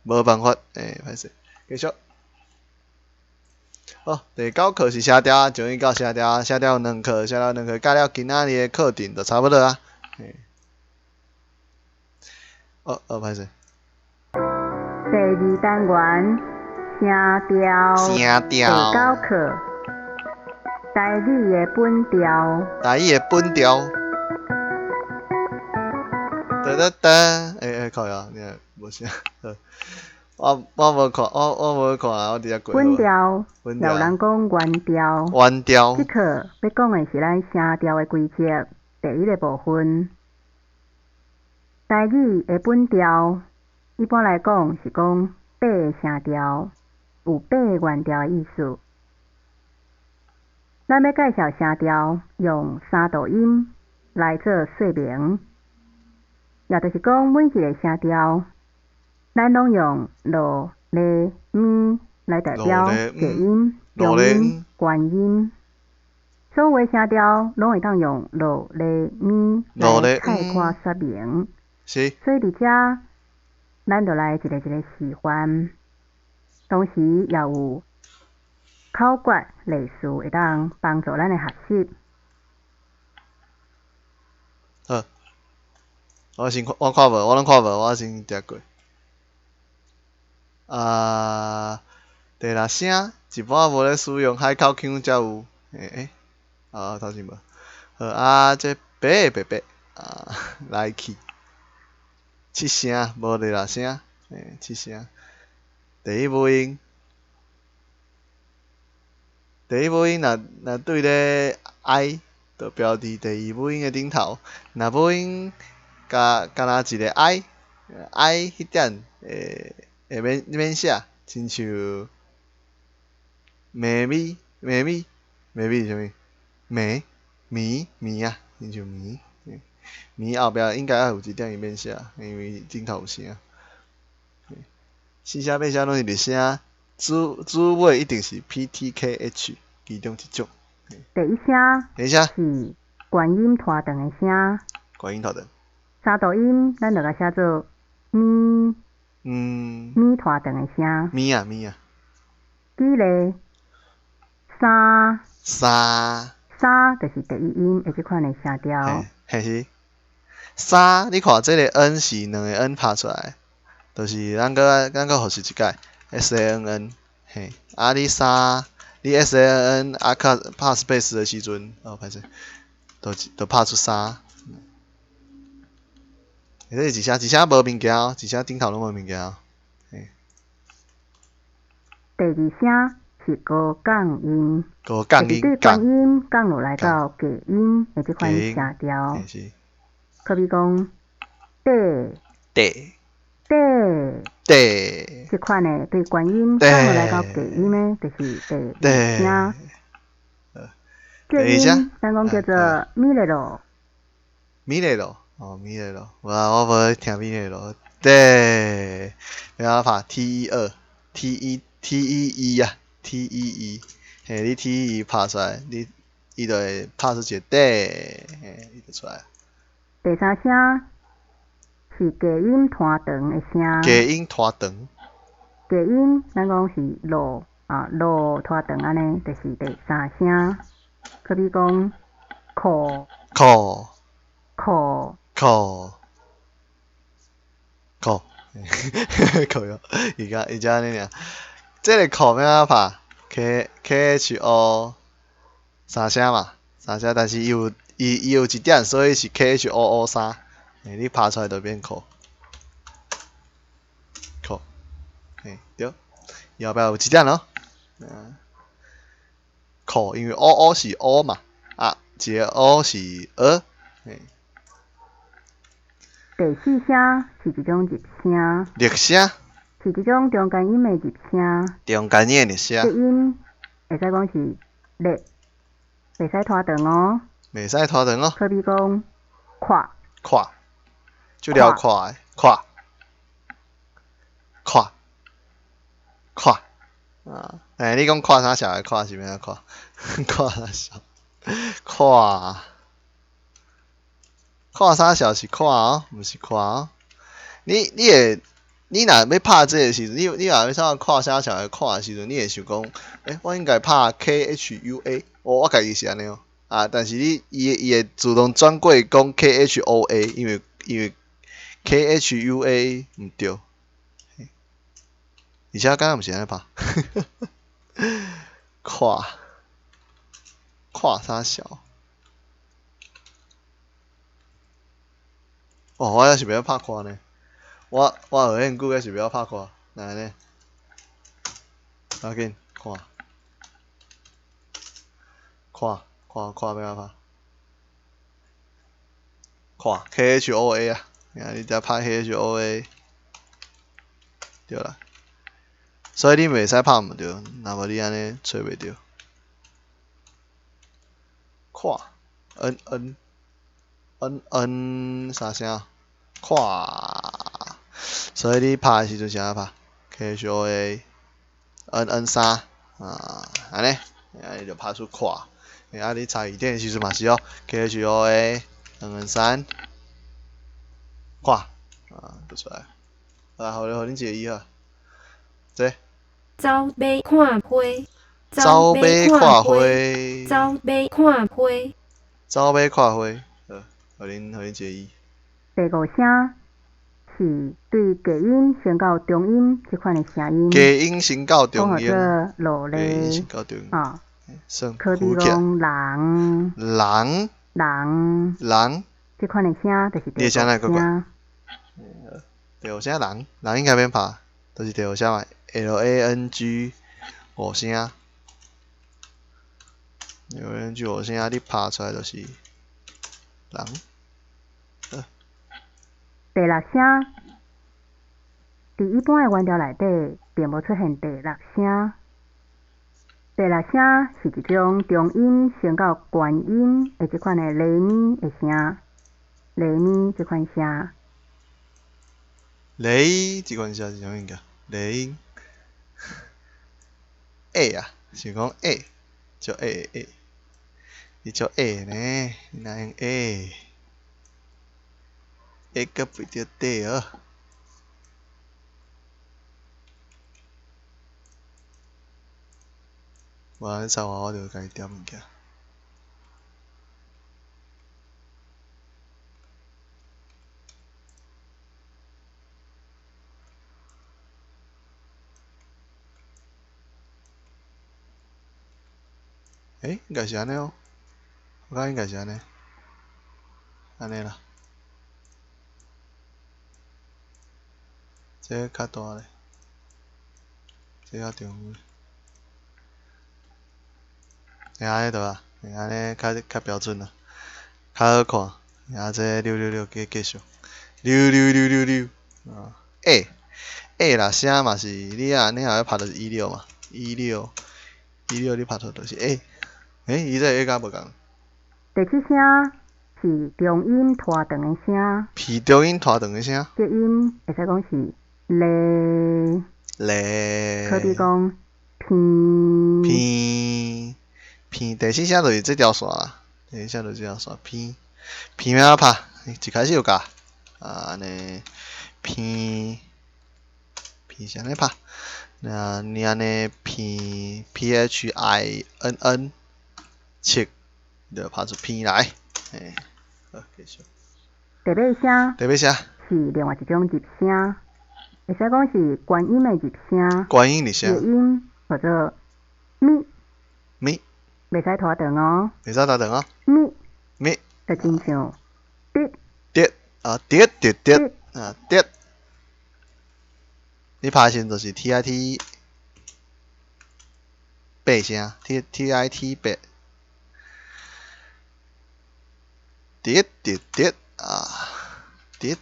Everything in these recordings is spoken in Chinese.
无办法，歹势，继续。好，第9课是写条，从伊到写条，写条有2课，写条2课，教了今仔日的课程就差不多啊。歹势。第2单元声调。声调。第9课台语的本调。台语的本调。靠呀，你无声。我无看，我无看啊，我直接过。本调，也有人讲原调。原调。这课要讲的是咱声调的规则，第1个部分。台语的本调，一般来讲是讲8个声调，有8个原调的意思。咱要介绍声调，用3度音来做说明，也就是讲每一个声调，咱拢用落、咧、咪来代表低音、中音、悬音。所有的声调拢会当用落、咧、咪来概括说明。是。所以伫遮，咱就来一个一个示范，同时也有口诀例句会当帮助咱的学习。好，我看无，我拢看无，我先直过。第6声一般无咧使用海口腔才有，头前无。好这白白白来去。7声无第6声，7声。第1母音。第1母音若对咧 I， 就标伫第2母音的顶头。若母音敢若一个 I 迄点会免写，亲像咪咪是啥物？咪啊，亲像咪。咪后壁应该还有一点会免写，因为顶头有声。4声8声拢是日声，主尾一定是 PTKH 其中一种。第1声。第1声。是悬音拖长的声。悬音拖长。3度音，咱就甲写做咪。咪拖长的声。咪啊。举例，三就是第1音的这款的声调。是。3，你看这个 N 是2个 N 拍出来，就是咱搁复习一解 SANN， 你3，你 SANN 拍 space 的时阵，歹势，就拍出3。这是一声无物件，一声顶头拢无物件。第2声是高降音，高降音，对悬音降落来到低音的这款声调。可比讲，这款的对悬音降落来到低音呢，就是第2声。这音咱讲叫做咪咧咯。咪咧咯，我无听咪咧咯。对，然后拍 T12 T11 啊 T11， 你 T11 拍出来，伊就会拍出一个伊就出来。第3声是低音拖长的声。低音拖长。低音咱讲是落拖长安尼，就是第3声。可比讲，靠，靠哟，伊遮安尼尔。这个靠要安拍 KHO 3声嘛，3声，但是伊有一点，所以是 KHOO3，你拍出来就变靠，对，伊后壁有一点咯，靠，因为 OO 是 O 嘛，一个 O 是第4声是一种入声。入声。是一种中间音的入声。中间音的入声。这音会使讲是咧，袂使拖长哦。袂使拖长哦。可比讲，跨。就了跨的，跨。你讲跨啥小的跨是咩跨？跨啥小？跨啥小是跨哦，毋是跨哦。你会你若要拍这个时阵，你若要啥看啥小来看的时阵，你会想讲，我应该拍 KHUA，我家己是安尼哦。啊，但是伊会自动转过讲 KHOA，因为 KHUA 毋对，而且敢若毋是安尼拍，看啥小？哦，我也是袂晓拍看呢。我学很久也是袂晓拍看，哪安尼？要紧看要安拍？看 KHOA 啊，你只拍 KHOA， 对啦。所以你袂使拍毋对，若无你安尼找袂着。看 N 啥声？看，所以你拍的时阵是安拍 KHOA N3啊，安尼就拍出看。你查字典的时阵嘛是哦 KHOA N3看啊，不出来。互恁一个意啊，这。走马看花，走马看花，走马看花，走马看花，互恁一个意。第五声是对假音升到中音这款的声音，假音升到中音，讲落假音升咧，到中音，哦，算可比浮起。讲人这款的声就是第五声。第五声人应该免拍，就是第五声嘛 ，LANG 五声，LANG 五声你拍出来就是人。第六声，伫一般的原调内底并无出现第六声。第六声是一种中音升到悬音的这款的厘咪的声，厘咪这款声。厘这款声是啥物个？厘 A 啊，是讲 A， 叫 A， 你叫 A 呢？你哪用 A？A 个不着底哦。我查我就家己点物件。应该是安尼哦，我感觉应该是安尼，安尼啦。这较大咧，这较中安尼对吧？安尼较标准啦，较好看。这666继续，6啊 A 啦，声嘛是你若要拍就是16嘛，16你拍出就是 A。伊这 A 甲无共。第七声是中音拖长的声。是中音拖长的声。这音会使讲是咧。咧。可比讲偏。第四声就是这条线啦，第四声就是这条线偏要拍，一开始就教安尼偏是安尼拍，你安尼偏 PHINN 7就拍出偏来，好继续。第八声是另外一种入声，会使讲是关音的入声。关音入声。这音叫做咪，袂使拖长哦。袂使拖长哦。咪，就亲像滴啊滴，你拍时就是 TIT 8声 ，TIT 8，滴啊，滴，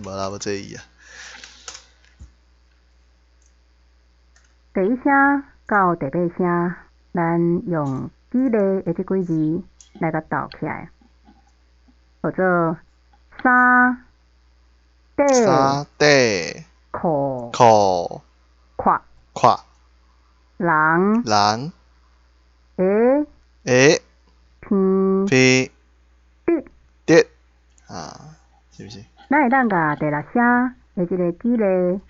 无啦，无这意啊。第一声到第八声，咱用几个的这几字来甲倒起来，叫做三底裤胯人下偏滴啊，是不是？咱会当甲第六声的即个记咧，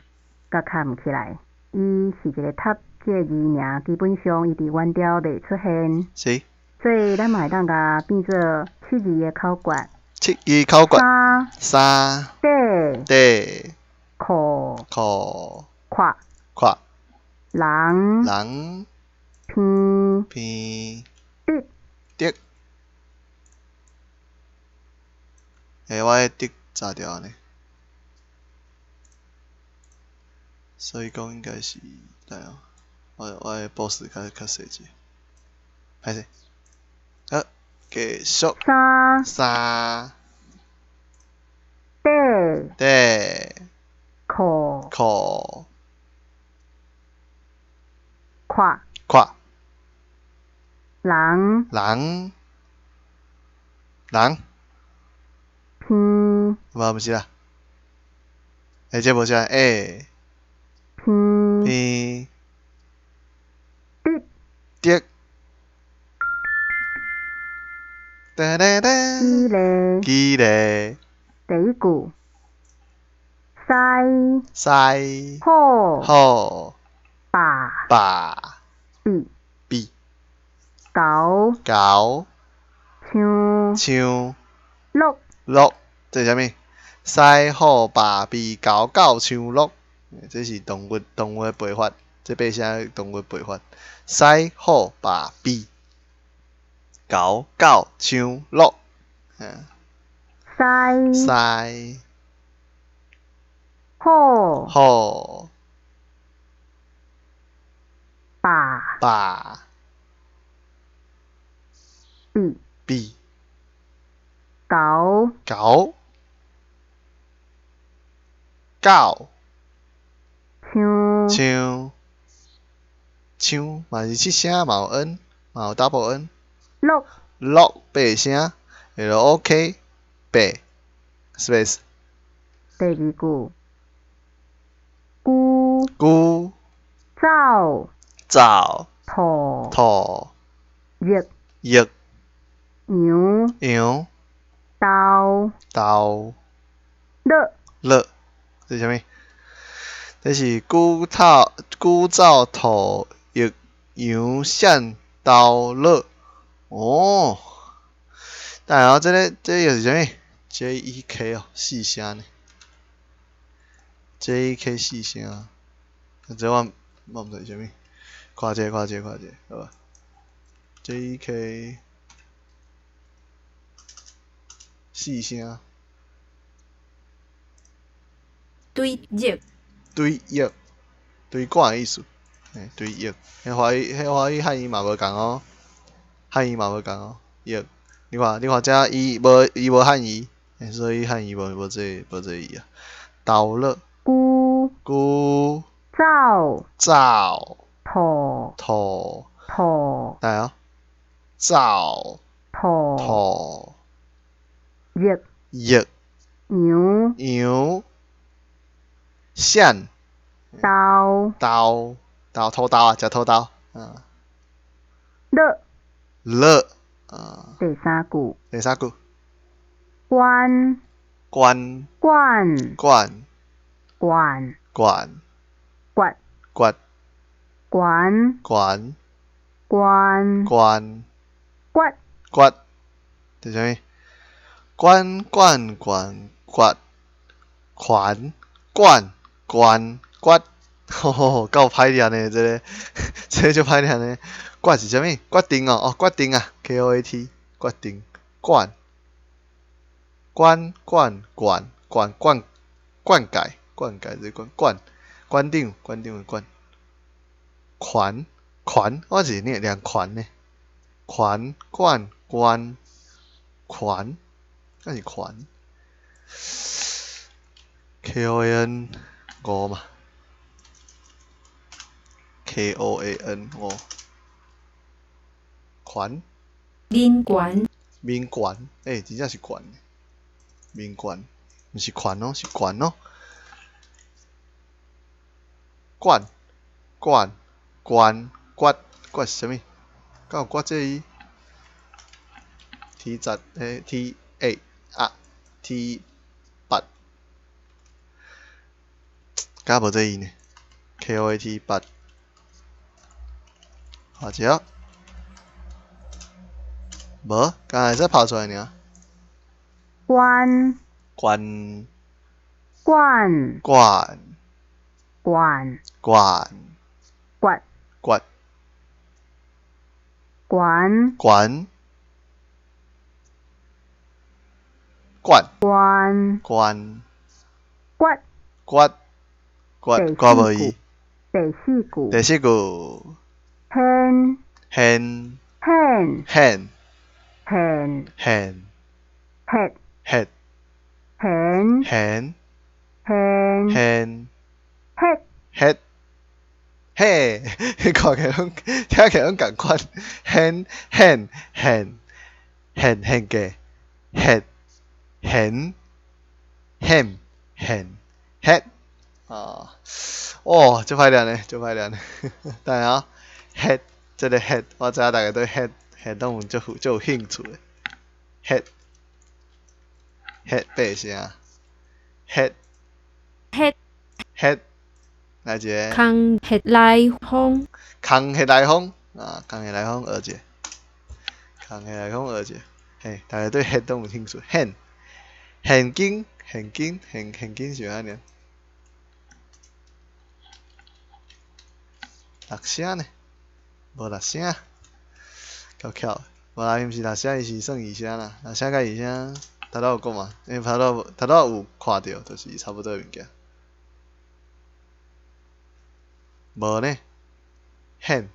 甲牵起来，伊是一个塔，即个字名基本上伊伫原条袂出现，是所以咱嘛会当甲变做七字的口诀。七字口诀。三三底底裤裤胯胯人人偏偏直直。我的直炸掉呢，所以讲应该是，对哦，我的 boss 较细致，歹势，好，继续。三三底底裤裤胯胯人人偏无毋是啦，这无啥偏偏直直。哒哒哒，记咧记咧，第一句，西西好好把把比比狗狗像像鹿鹿，这是啥物？西好把比狗狗像鹿，这是动物的背法，这背啥动物背法？西好把比狗狗像鹿，西好好把把比比狗狗狗像像嘛是七声，嘛有 N， 嘛有 double N。鹿鹿八声 ，LOK 八 space。第二句，牛牛走走兔兔日翼羊羊豆豆乐乐，这是啥物？这是牛走兔翼羊闪豆乐。哦，但然后这又是啥物 ？JEK 哦，四声呢 ？JEK 四声，这我毋知是啥物。看者，好吧。JEK 四声，对翼对翼，对管的意思。对翼，迄华语汉语嘛无共哦，汉语嘛无共哦。翼，你看这伊无汉语，所以汉语无这意啊。豆乐牛牛走兔兔来哦，走兔兔日翼羊羊闪豆土豆啊，食土豆，乐第三句，第三句，关关关管关管关管关管关管关管，这啥物？管管管管管管管，吼，够歹念呢，这就歹念呢。管是啥物？决定哦，决定啊，KOAT，决定，管灌溉这馆长的馆，款，我是念两款呢，款那是款，KOAN 五嘛，KOAN 五，款面悬面馆，真正是馆，面馆，毋是款哦，是馆哦，管是啥物？敢有刮这伊？T10 T8 啊 T8 敢无这音呢 ？KOAT 8，画一下。无，刚才才跑出来呢。关关关关关关关关关关关关关关关关关无伊。第四句第四句hen hen hen hen hen hen head head hen hen hen hen head head 嘿，你看起来拢听起来拢共款，hen hen hen hen hen 嘅 head hen hem hen head 啊，哦，就歹练呢，就歹练呢。但系啊 ，head 即个 head，我知影大家对 head 拢有足有兴趣的 head head 八声 head head head 来一个。空head 来风，空气来风啊，空气来风学者，空气来风学者，嘿，大家对 head 都有兴趣，现金是啥呢？六声呢？无六声，够巧，无啦，伊毋是六声，伊是算二声啦，六声甲二声，头拄有讲嘛，因为头拄有看到，就是差不多的物件。无呢，hen，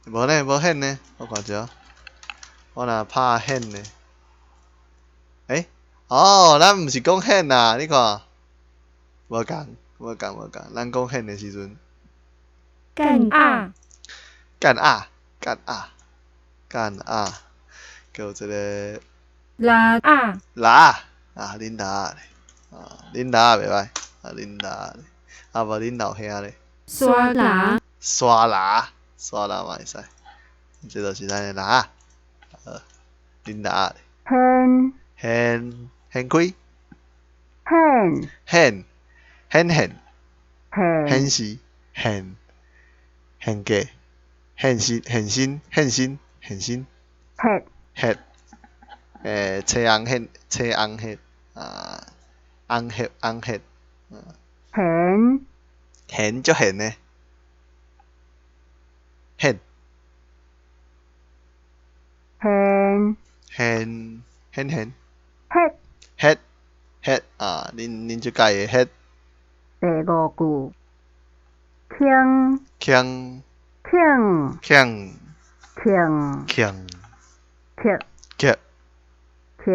无呢，无 hen 呢，我看者，我若拍 hen 呢，哦，咱毋是讲 hen 啊，你看，无共，咱讲 hen 的时阵，干啊干啊，叫一个拉啊拉啊，恁拉咧，恁拉袂歹，恁拉咧，无恁老兄咧。刷拉沙拉嘛会使，这就是咱的拉，恁拉hen hen开 hen hen hen 是hen价hen新 head head 青红 head 红 head hen 足hen呢 hen hen head head 恁即届的 head 第五句轻强轻强轻强轻强轻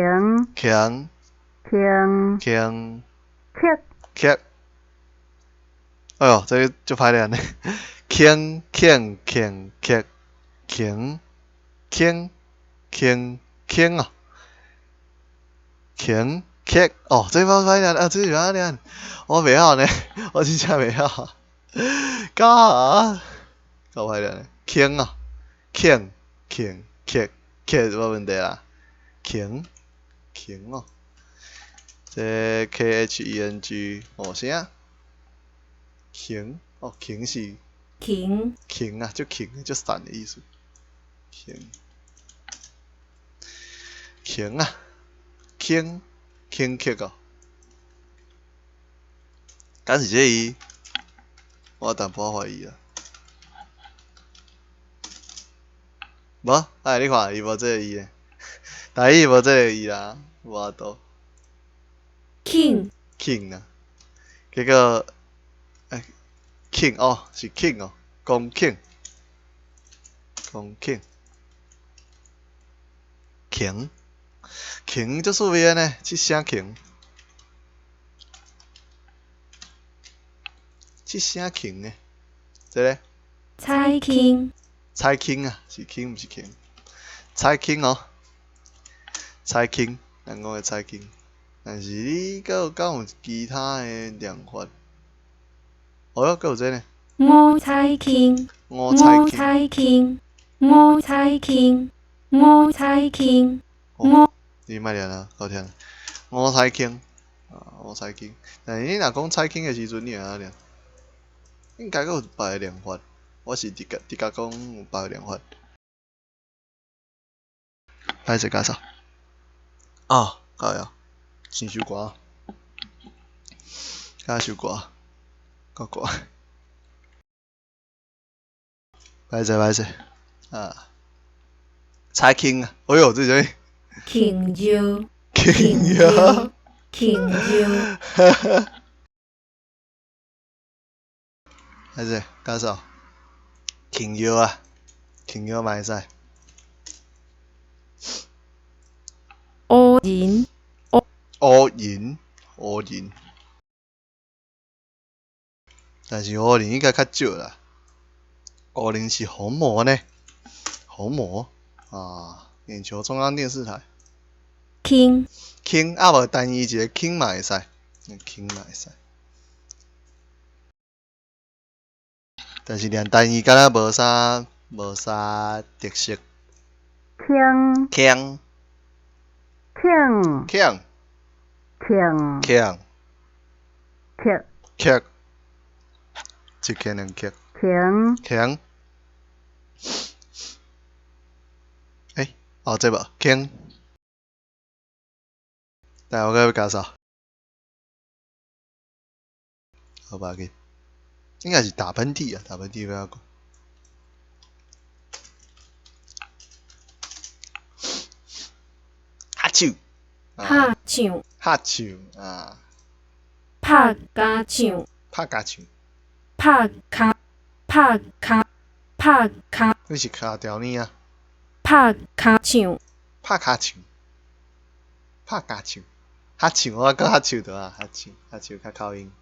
强轻强轻强，哎哟，这个就歹练呢，强强啊，强哦，这把歹练啊，这是歹练，我袂晓呢，我真正袂晓，够歹练呢，强啊，强无问题啦，强哦。这 KHENG 五声，轻哦，轻是停轻啊，足轻足散的意思。轻啊，轻哦，敢是这伊？我有淡薄怀疑啦。无，你看伊无这个意呢，台语无这个意啦，无法度。king king 啊，结果king 哦，是 king 哦，公 king，足趣味呢，七声 king，呢，这个猜 king 猜 king 啊，是 king 毋是 king，猜 king 哦，猜 king，咱讲的猜 king。但是你敢有其他的念法？哦哟，有这呢？我猜 king 我猜 king 我猜 king 你莫念啦，好听。我猜 king 无菜轻，但是你若讲菜轻的时阵，你会安怎念？应该有别个念法，我是直觉讲有别个念法。歹势介绍。哦，搞呀，先首歌，加首歌，个歌。歹势，啊，菜轻啊，哎哟，这是轻柔，轻呀，轻柔，歹势介绍，轻药啊，轻药嘛会使。乌人，乌人，但是乌人应该较少啦。乌人是红魔呢，红魔啊，眼球中央电视台。轻，轻啊无单一一个轻嘛会使，轻嘛会使。但是连单一敢若无啥特色。轻强轻强轻强克强，一克两克轻强。哦，这无强。但我要介绍，好吧，给，应该是打喷嚏啊，打喷嚏不要讲。哈啾，拍唱，哈啾啊，拍家唱，拍家唱，拍卡，拍卡，拍卡，你是卡条呢啊？拍卡唱，拍卡唱，拍家唱，哈唱我讲哈唱倒啊，哈唱较口音。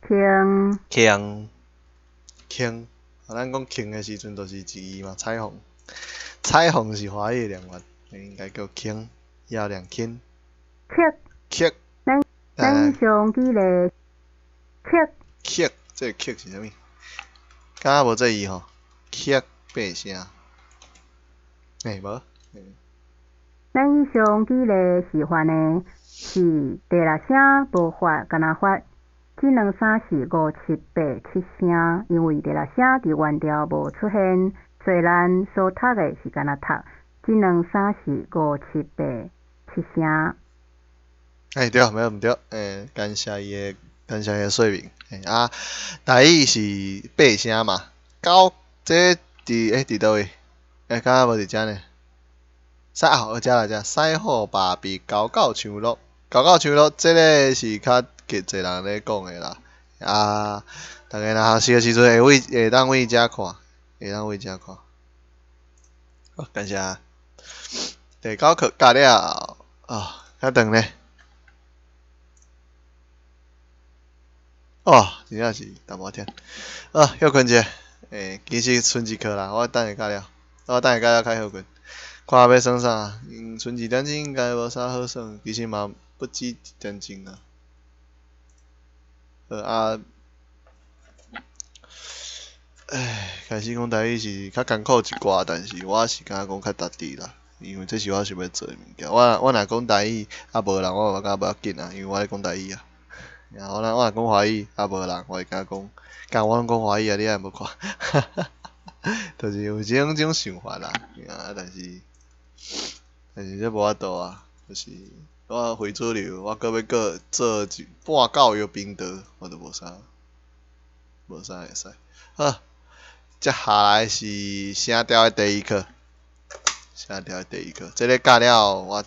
轻轻，轻，咱讲轻的时阵，就是字嘛，彩虹，彩虹是华语的念法，应该叫轻，要两轻，克克，咱上机个克克，这个克是啥物？敢若无这意吼，克八声，无？咱以上举例示范的是第六声无发，敢若发一两三四五七八七声，因为第六声伫原调无出现，所以咱所读的是敢若读一两三四五七八七声。对，没有毋对，感谢伊的说明。台语是八声嘛，这伫倒位？敢若无伫遮呢？有遮来遮，西好爸比高高唱乐，这个是较侪人咧讲的啦。大家若学习的时阵会当为遮看，好，感谢。第9课教了较长呢。真正是淡薄天。休困者，其实剩一课啦，我等下教了较休困。看要算啥，剩2点钟应该无啥好算，其实嘛不止1点钟啊。开始讲台语是较艰苦一寡，但是我是感觉讲较值得啦，因为这是我想要做的物件。我若讲台语无人，我嘛感觉无要紧啊，因为我咧讲台语啊。我若讲华语无人，我会感觉讲，我拢讲华语啊，你还无看？就是有这种想法啦，但是这无法度啊，就是我非主流，我搁要做半教育频道，我都无啥会使。好，接下来是声调的第1课，这个教了我